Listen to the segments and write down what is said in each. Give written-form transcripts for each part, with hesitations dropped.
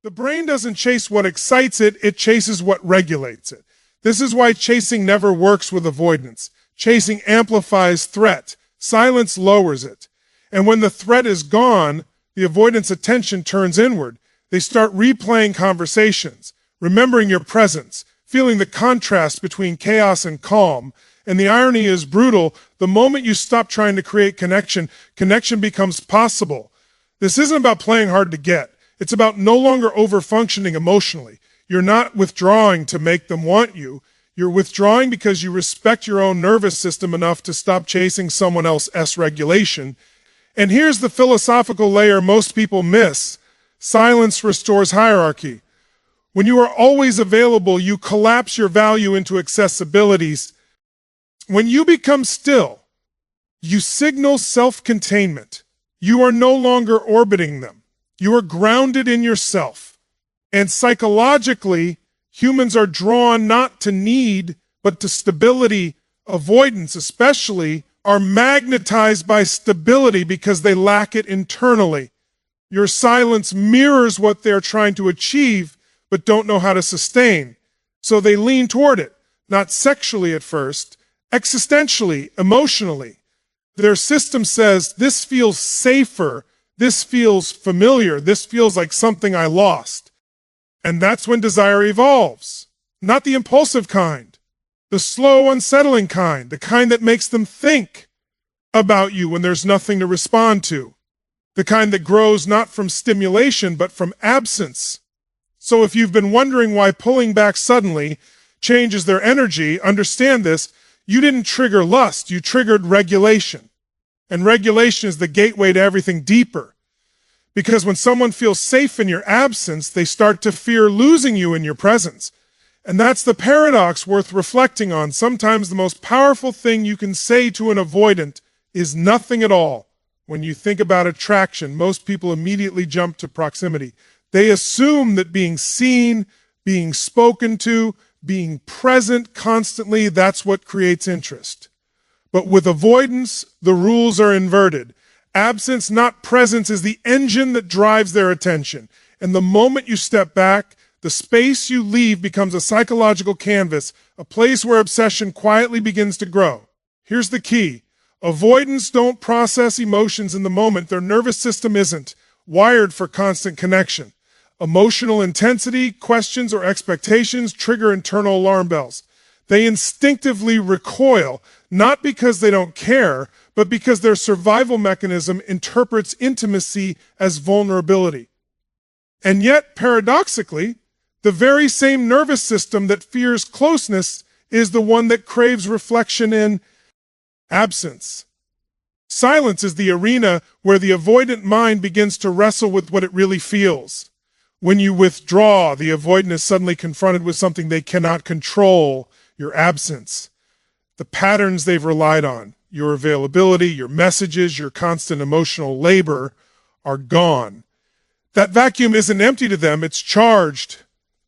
The brain doesn't chase what excites it, it chases what regulates it. This is why chasing never works with avoidance. Chasing amplifies threat. Silence lowers it. And when the threat is gone, the avoidance attention turns inward. They start replaying conversations, remembering your presence, feeling the contrast between chaos and calm. And the irony is brutal. The moment you stop trying to create connection, connection becomes possible. This isn't about playing hard to get. It's about no longer over-functioning emotionally. You're not withdrawing to make them want you. You're withdrawing because you respect your own nervous system enough to stop chasing someone else's regulation. And here's the philosophical layer most people miss. Silence restores hierarchy. When you are always available, you collapse your value into accessibilities. When you become still, you signal self-containment. You are no longer orbiting them. You are grounded in yourself. And psychologically, humans are drawn not to need, but to stability. Avoidants, especially, are magnetized by stability because they lack it internally. Your silence mirrors what they're trying to achieve, but don't know how to sustain. So they lean toward it, not sexually at first, existentially, emotionally. Their system says, this feels safer, this feels familiar, this feels like something I lost. And that's when desire evolves. Not the impulsive kind, the slow, unsettling kind, the kind that makes them think about you when there's nothing to respond to. The kind that grows not from stimulation, but from absence. So if you've been wondering why pulling back suddenly changes their energy, understand this. You didn't trigger lust, you triggered regulation. And regulation is the gateway to everything deeper. Because when someone feels safe in your absence, they start to fear losing you in your presence. And that's the paradox worth reflecting on. Sometimes the most powerful thing you can say to an avoidant is nothing at all. When you think about attraction, most people immediately jump to proximity. They assume that being seen, being spoken to, being present constantly, that's what creates interest. But with avoidance, the rules are inverted. Absence, not presence, is the engine that drives their attention. And the moment you step back, the space you leave becomes a psychological canvas, a place where obsession quietly begins to grow. Here's the key. Avoidants don't process emotions in the moment. Their nervous system isn't wired for constant connection. Emotional intensity, questions, or expectations trigger internal alarm bells. They instinctively recoil, not because they don't care, but because their survival mechanism interprets intimacy as vulnerability. And yet, paradoxically, the very same nervous system that fears closeness is the one that craves reflection in absence. Silence is the arena where the avoidant mind begins to wrestle with what it really feels. When you withdraw, the avoidant is suddenly confronted with something they cannot control, your absence. The patterns they've relied on, your availability, your messages, your constant emotional labor are gone. That vacuum isn't empty to them, it's charged.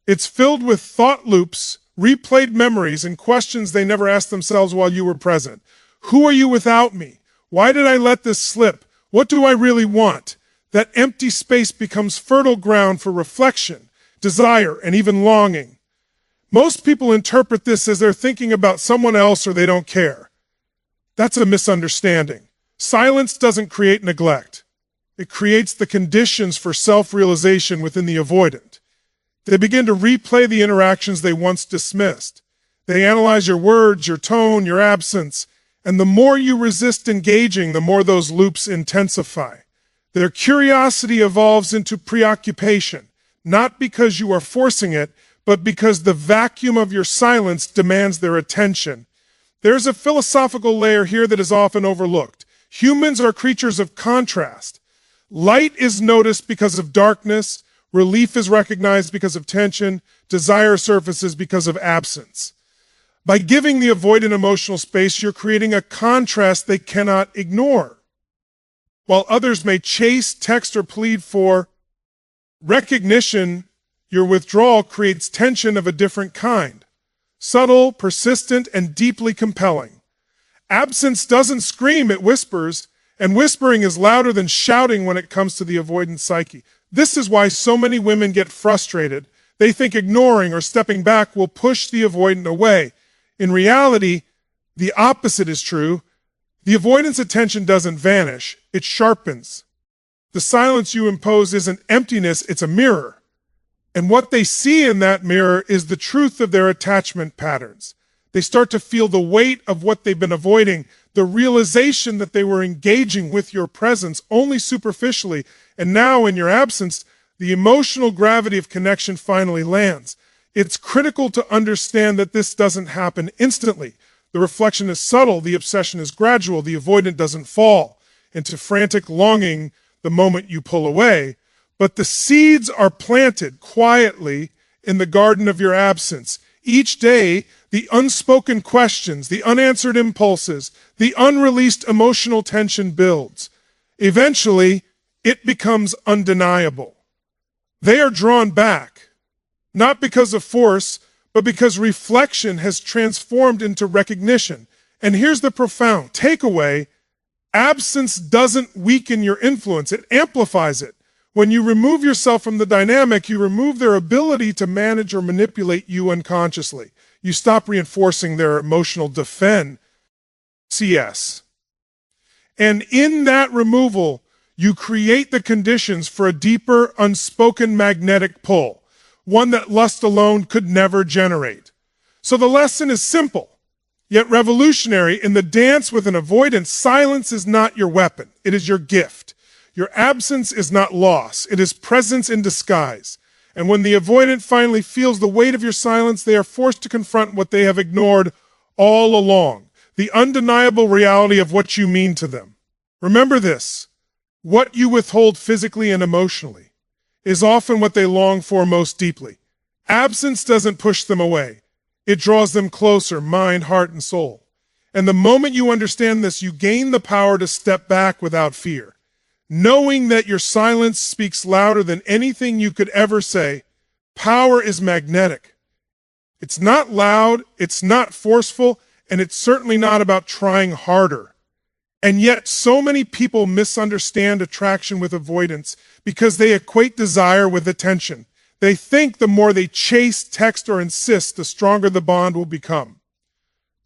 It's filled with thought loops, replayed memories, and questions they never asked themselves while you were present. Who are you without me? Why did I let this slip? What do I really want? That empty space becomes fertile ground for reflection, desire, and even longing. Most people interpret this as they're thinking about someone else or they don't care. That's a misunderstanding. Silence doesn't create neglect. It creates the conditions for self-realization within the avoidant. They begin to replay the interactions they once dismissed. They analyze your words, your tone, your absence, and the more you resist engaging, the more those loops intensify. Their curiosity evolves into preoccupation, not because you are forcing it, but because the vacuum of your silence demands their attention. There's a philosophical layer here that is often overlooked. Humans are creatures of contrast. Light is noticed because of darkness, relief is recognized because of tension, desire surfaces because of absence. By giving the avoidant emotional space, you're creating a contrast they cannot ignore. While others may chase, text, or plead for recognition, your withdrawal creates tension of a different kind. Subtle, persistent, and deeply compelling. Absence doesn't scream, it whispers, and whispering is louder than shouting when it comes to the avoidant psyche. This is why so many women get frustrated. They think ignoring or stepping back will push the avoidant away. In reality, the opposite is true. The avoidant's attention doesn't vanish, it sharpens. The silence you impose isn't emptiness, it's a mirror. And what they see in that mirror is the truth of their attachment patterns. They start to feel the weight of what they've been avoiding, the realization that they were engaging with your presence only superficially, and now in your absence, the emotional gravity of connection finally lands. It's critical to understand that this doesn't happen instantly. The reflection is subtle, the obsession is gradual, the avoidant doesn't fall into frantic longing the moment you pull away, but the seeds are planted quietly in the garden of your absence. Each day, the unspoken questions, the unanswered impulses, the unreleased emotional tension builds. Eventually, it becomes undeniable. They are drawn back, not because of force, but because reflection has transformed into recognition. And here's the profound takeaway: absence doesn't weaken your influence, it amplifies it. When you remove yourself from the dynamic, you remove their ability to manage or manipulate you unconsciously. You stop reinforcing their emotional defense. And in that removal, you create the conditions for a deeper, unspoken magnetic pull, one that lust alone could never generate. So the lesson is simple, yet revolutionary. In the dance with an avoidant, silence is not your weapon, it is your gift. Your absence is not loss, it is presence in disguise. And when the avoidant finally feels the weight of your silence, they are forced to confront what they have ignored all along, the undeniable reality of what you mean to them. Remember this: what you withhold physically and emotionally is often what they long for most deeply. Absence doesn't push them away. It draws them closer, mind, heart, and soul. And the moment you understand this, you gain the power to step back without fear, knowing that your silence speaks louder than anything you could ever say. Power is magnetic. It's not loud, it's not forceful, and it's certainly not about trying harder. And yet, so many people misunderstand attraction with avoidance because they equate desire with attention. They think the more they chase, text, or insist, the stronger the bond will become.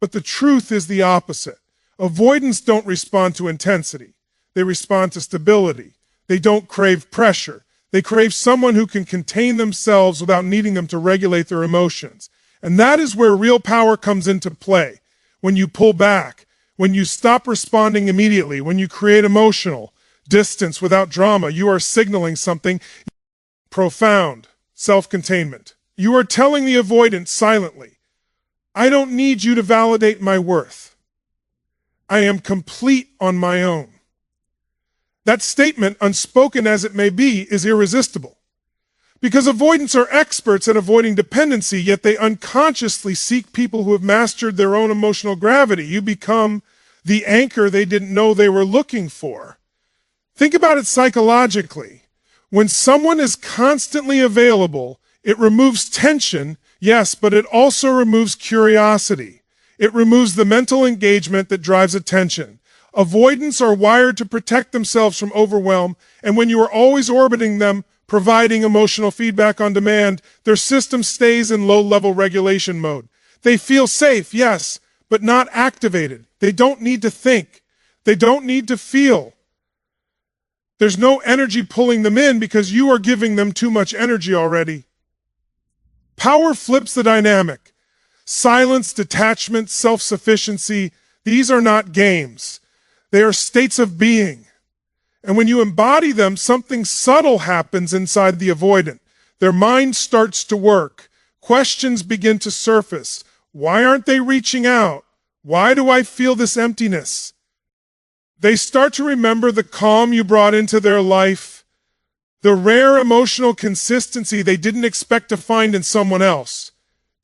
But the truth is the opposite. Avoidants don't respond to intensity. They respond to stability. They don't crave pressure. They crave someone who can contain themselves without needing them to regulate their emotions. And that is where real power comes into play. When you pull back, when you stop responding immediately, when you create emotional distance without drama, you are signaling something profound: self-containment. You are telling the avoidant silently, I don't need you to validate my worth. I am complete on my own. That statement, unspoken as it may be, is irresistible. Because avoidants are experts at avoiding dependency, yet they unconsciously seek people who have mastered their own emotional gravity. You become the anchor they didn't know they were looking for. Think about it psychologically. When someone is constantly available, it removes tension, yes, but it also removes curiosity. It removes the mental engagement that drives attention. Avoidants are wired to protect themselves from overwhelm, and when you are always orbiting them, providing emotional feedback on demand, their system stays in low-level regulation mode. They feel safe, yes, but not activated. They don't need to think. They don't need to feel. There's no energy pulling them in because you are giving them too much energy already. Power flips the dynamic. Silence, detachment, self-sufficiency, these are not games. They are states of being. And when you embody them, something subtle happens inside the avoidant. Their mind starts to work. Questions begin to surface. Why aren't they reaching out? Why do I feel this emptiness? They start to remember the calm you brought into their life, the rare emotional consistency they didn't expect to find in someone else.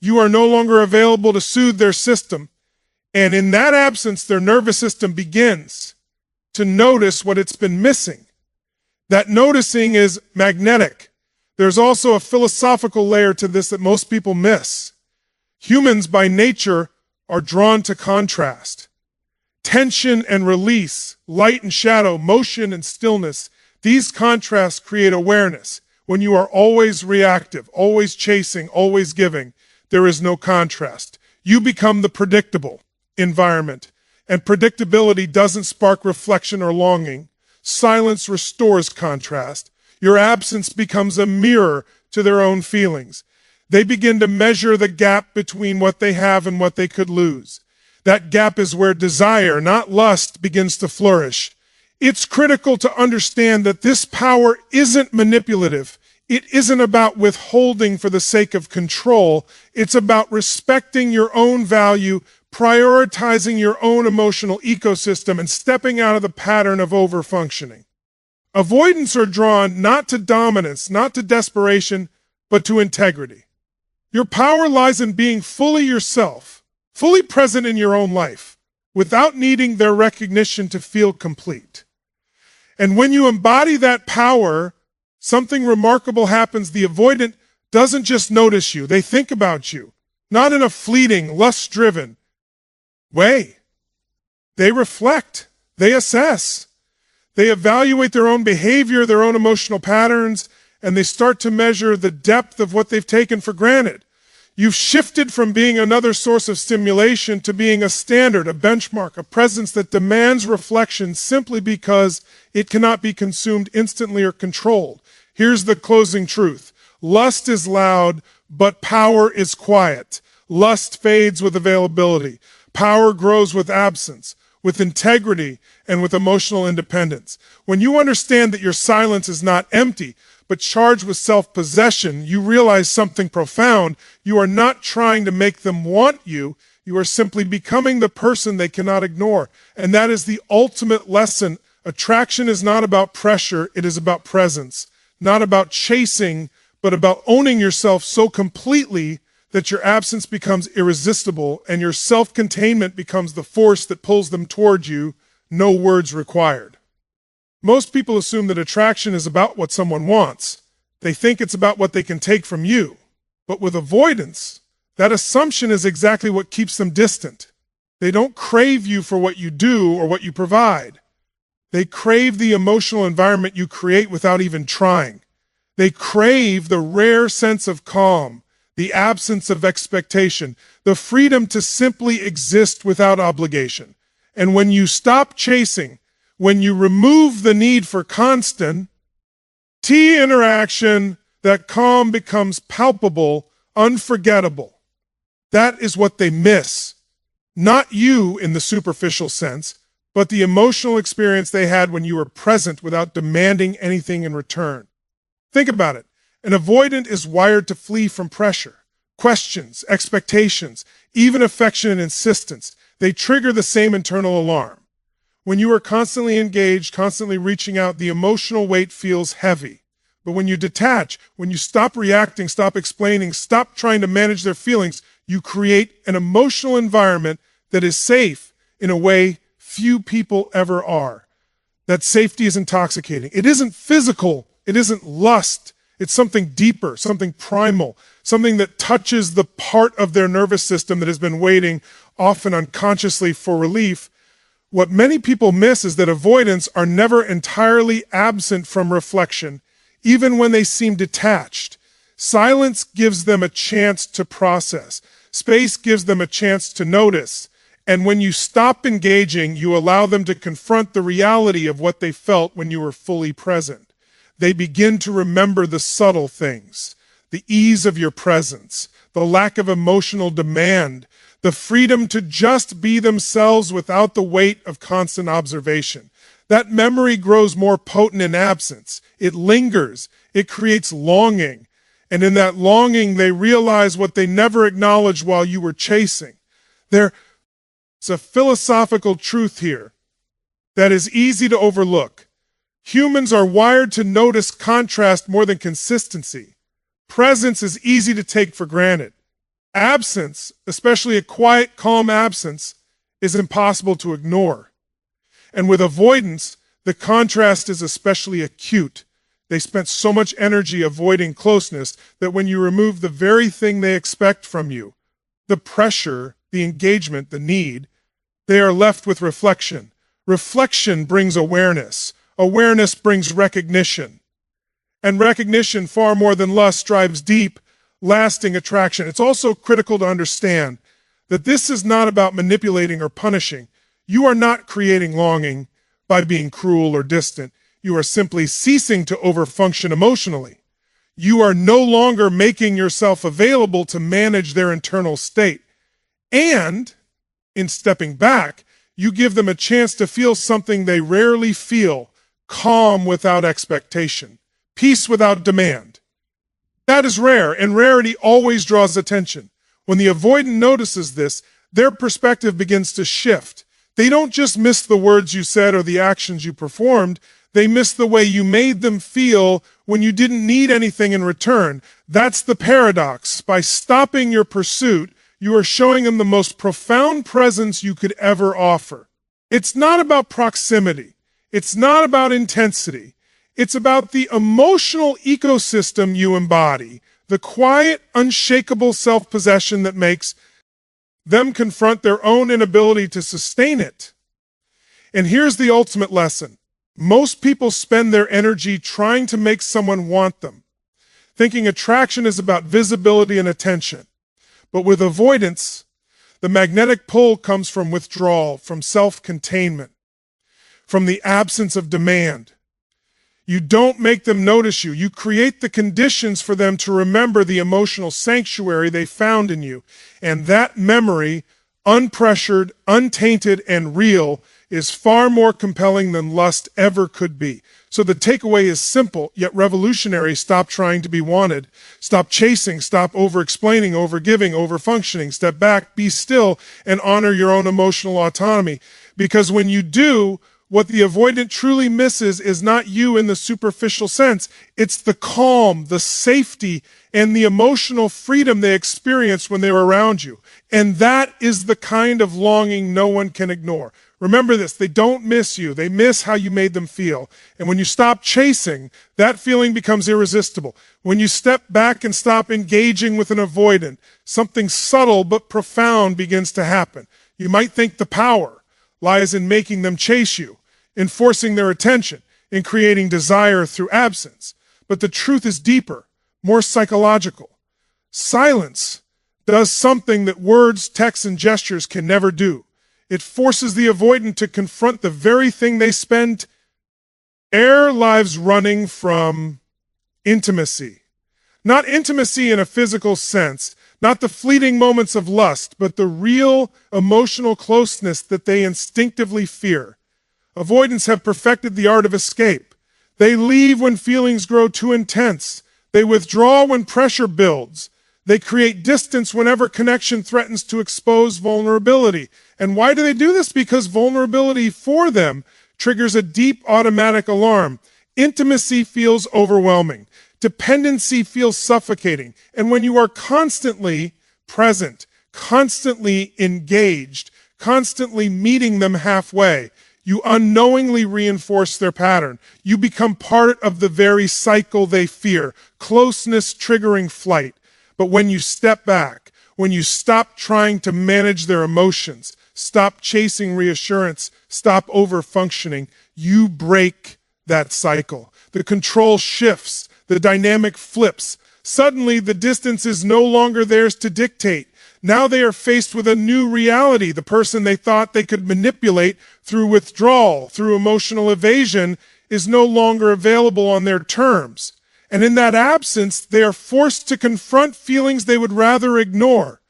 You are no longer available to soothe their system. And in that absence, their nervous system begins to notice what it's been missing. That noticing is magnetic. There's also a philosophical layer to this that most people miss. Humans by nature are drawn to contrast. Tension and release, light and shadow, motion and stillness. These contrasts create awareness. When you are always reactive, always chasing, always giving, there is no contrast. You become the predictable environment, and predictability doesn't spark reflection or longing. Silence restores contrast. Your absence becomes a mirror to their own feelings. They begin to measure the gap between what they have and what they could lose. That gap is where desire, not lust, begins to flourish. It's critical to understand that this power isn't manipulative. It isn't about withholding for the sake of control. It's about respecting your own value, prioritizing your own emotional ecosystem, and stepping out of the pattern of overfunctioning. Avoidants are drawn not to dominance, not to desperation, but to integrity. Your power lies in being fully yourself, fully present in your own life, without needing their recognition to feel complete. And when you embody that power, something remarkable happens. The avoidant doesn't just notice you, they think about you, not in a fleeting, lust-driven way. They reflect, they assess, they evaluate their own behavior, their own emotional patterns, and they start to measure the depth of what they've taken for granted. You've shifted from being another source of stimulation to being a standard, a benchmark, a presence that demands reflection simply because it cannot be consumed instantly or controlled. Here's the closing truth. Lust is loud, but power is quiet. Lust fades with availability. Power grows with absence, with integrity, and with emotional independence. When you understand that your silence is not empty, but charged with self-possession, you realize something profound. You are not trying to make them want you. You are simply becoming the person they cannot ignore. And that is the ultimate lesson. Attraction is not about pressure. It is about presence. Not about chasing, but about owning yourself so completely that your absence becomes irresistible and your self-containment becomes the force that pulls them toward you, no words required. Most people assume that attraction is about what someone wants. They think it's about what they can take from you. But with avoidance, that assumption is exactly what keeps them distant. They don't crave you for what you do or what you provide. They crave the emotional environment you create without even trying. They crave the rare sense of calm, the absence of expectation, the freedom to simply exist without obligation. And when you stop chasing, when you remove the need for constant interaction, that calm becomes palpable, unforgettable. That is what they miss. Not you in the superficial sense, but the emotional experience they had when you were present without demanding anything in return. Think about it. An avoidant is wired to flee from pressure, questions, expectations, even affection and insistence. They trigger the same internal alarm. When you are constantly engaged, constantly reaching out, the emotional weight feels heavy. But when you detach, when you stop reacting, stop explaining, stop trying to manage their feelings, you create an emotional environment that is safe in a way few people ever are. That safety is intoxicating. It isn't physical. It isn't lust. It's something deeper, something primal, something that touches the part of their nervous system that has been waiting, often unconsciously, for relief. What many people miss is that avoidants are never entirely absent from reflection, even when they seem detached. Silence gives them a chance to process. Space gives them a chance to notice. And when you stop engaging, you allow them to confront the reality of what they felt when you were fully present. They begin to remember the subtle things, the ease of your presence, the lack of emotional demand, the freedom to just be themselves without the weight of constant observation. That memory grows more potent in absence. It lingers. It creates longing. And in that longing, they realize what they never acknowledged while you were chasing. There's a philosophical truth here that is easy to overlook. Humans are wired to notice contrast more than consistency. Presence is easy to take for granted. Absence, especially a quiet, calm absence, is impossible to ignore. And with avoidance, the contrast is especially acute. They spent so much energy avoiding closeness that when you remove the very thing they expect from you, the pressure, the engagement, the need, they are left with reflection. Reflection brings awareness. Awareness brings recognition. And recognition, far more than lust, drives deep, lasting attraction. It's also critical to understand that this is not about manipulating or punishing. You are not creating longing by being cruel or distant. You are simply ceasing to overfunction emotionally. You are no longer making yourself available to manage their internal state. And, in stepping back, you give them a chance to feel something they rarely feel: calm without expectation, peace without demand. That is rare, and rarity always draws attention. When the avoidant notices this, their perspective begins to shift. They don't just miss the words you said or the actions you performed, they miss the way you made them feel when you didn't need anything in return. That's the paradox. By stopping your pursuit, you are showing them the most profound presence you could ever offer. It's not about proximity. It's not about intensity. It's about the emotional ecosystem you embody, the quiet, unshakable self-possession that makes them confront their own inability to sustain it. And here's the ultimate lesson. Most people spend their energy trying to make someone want them, thinking attraction is about visibility and attention. But with avoidance, the magnetic pull comes from withdrawal, from self-containment, from the absence of demand. You don't make them notice you. You create the conditions for them to remember the emotional sanctuary they found in you. And that memory, unpressured, untainted, and real, is far more compelling than lust ever could be. So the takeaway is simple, yet revolutionary. Stop trying to be wanted. Stop chasing. Stop over-explaining, over-giving, over-functioning. Step back, be still, and honor your own emotional autonomy. Because when you do, what the avoidant truly misses is not you in the superficial sense. It's the calm, the safety, and the emotional freedom they experienced when they were around you. And that is the kind of longing no one can ignore. Remember this, they don't miss you. They miss how you made them feel. And when you stop chasing, that feeling becomes irresistible. When you step back and stop engaging with an avoidant, something subtle but profound begins to happen. You might think the power lies in making them chase you, in forcing their attention, in creating desire through absence. But the truth is deeper, more psychological. Silence does something that words, texts, and gestures can never do. It forces the avoidant to confront the very thing they spend their lives running from: intimacy. Not intimacy in a physical sense, not the fleeting moments of lust, but the real emotional closeness that they instinctively fear. Avoidants have perfected the art of escape. They leave when feelings grow too intense. They withdraw when pressure builds. They create distance whenever connection threatens to expose vulnerability. And why do they do this? Because vulnerability for them triggers a deep automatic alarm. Intimacy feels overwhelming. Dependency feels suffocating. And when you are constantly present, constantly engaged, constantly meeting them halfway, you unknowingly reinforce their pattern. You become part of the very cycle they fear, closeness triggering flight. But when you step back, when you stop trying to manage their emotions, stop chasing reassurance, stop over-functioning, you break that cycle. The control shifts, the dynamic flips. Suddenly, the distance is no longer theirs to dictate. Now they are faced with a new reality. The person they thought they could manipulate through withdrawal, through emotional evasion, is no longer available on their terms. And in that absence, they are forced to confront feelings they would rather ignore.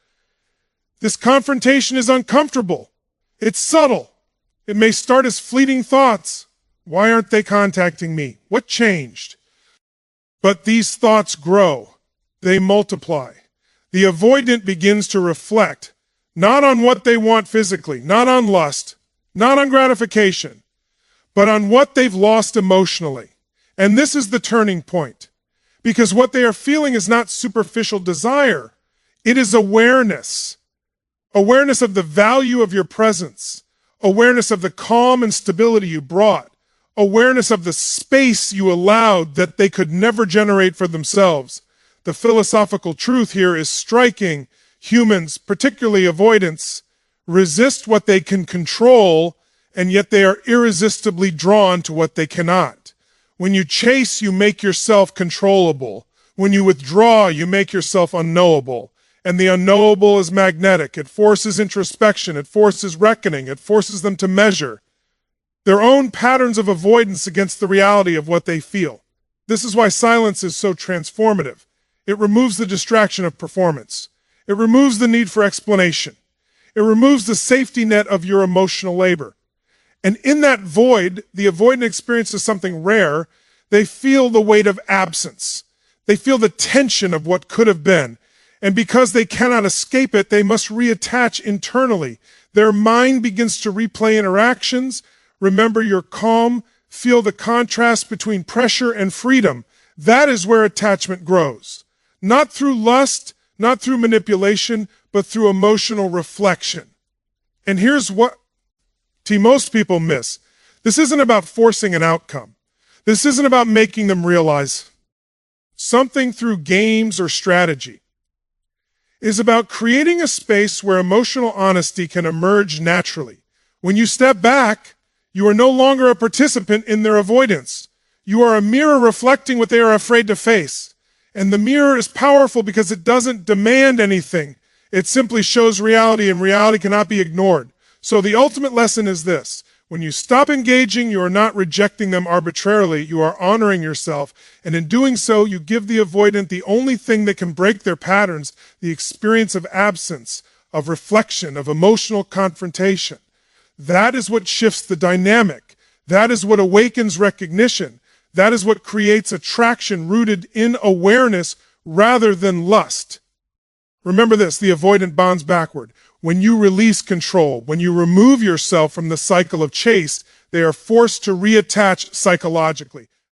This confrontation is uncomfortable. It's subtle. It may start as fleeting thoughts. Why aren't they contacting me? What changed? But these thoughts grow. They multiply. The avoidant begins to reflect, not on what they want physically, not on lust, not on gratification, but on what they've lost emotionally. And this is the turning point. Because what they are feeling is not superficial desire. It is awareness. Awareness of the value of your presence. Awareness of the calm and stability you brought. Awareness of the space you allowed that they could never generate for themselves. The philosophical truth here is striking. Humans, particularly avoidants, resist what they can control and yet they are irresistibly drawn to what they cannot. When you chase, you make yourself controllable. When you withdraw, you make yourself unknowable. And the unknowable is magnetic. It forces introspection. It forces reckoning. It forces them to measure their own patterns of avoidance against the reality of what they feel. This is why silence is so transformative. It removes the distraction of performance. It removes the need for explanation. It removes the safety net of your emotional labor. And in that void, the avoidant experiences something rare. They feel the weight of absence. They feel the tension of what could have been. And because they cannot escape it, they must reattach internally. Their mind begins to replay interactions. Remember your calm. Feel the contrast between pressure and freedom. That is where attachment grows. Not through lust, not through manipulation, but through emotional reflection. And here's what most people miss. This isn't about forcing an outcome. This isn't about making them realize something through games or strategy. It is about creating a space where emotional honesty can emerge naturally. When you step back, you are no longer a participant in their avoidance. You are a mirror reflecting what they are afraid to face. And the mirror is powerful because it doesn't demand anything. It simply shows reality, and reality cannot be ignored. So the ultimate lesson is this. When you stop engaging, you are not rejecting them arbitrarily. You are honoring yourself. And in doing so, you give the avoidant the only thing that can break their patterns, the experience of absence, of reflection, of emotional confrontation. That is what shifts the dynamic. That is what awakens recognition. That is what creates attraction rooted in awareness rather than lust. Remember this, the avoidant bonds backward. When you release control, when you remove yourself from the cycle of chase, they are forced to reattach psychologically.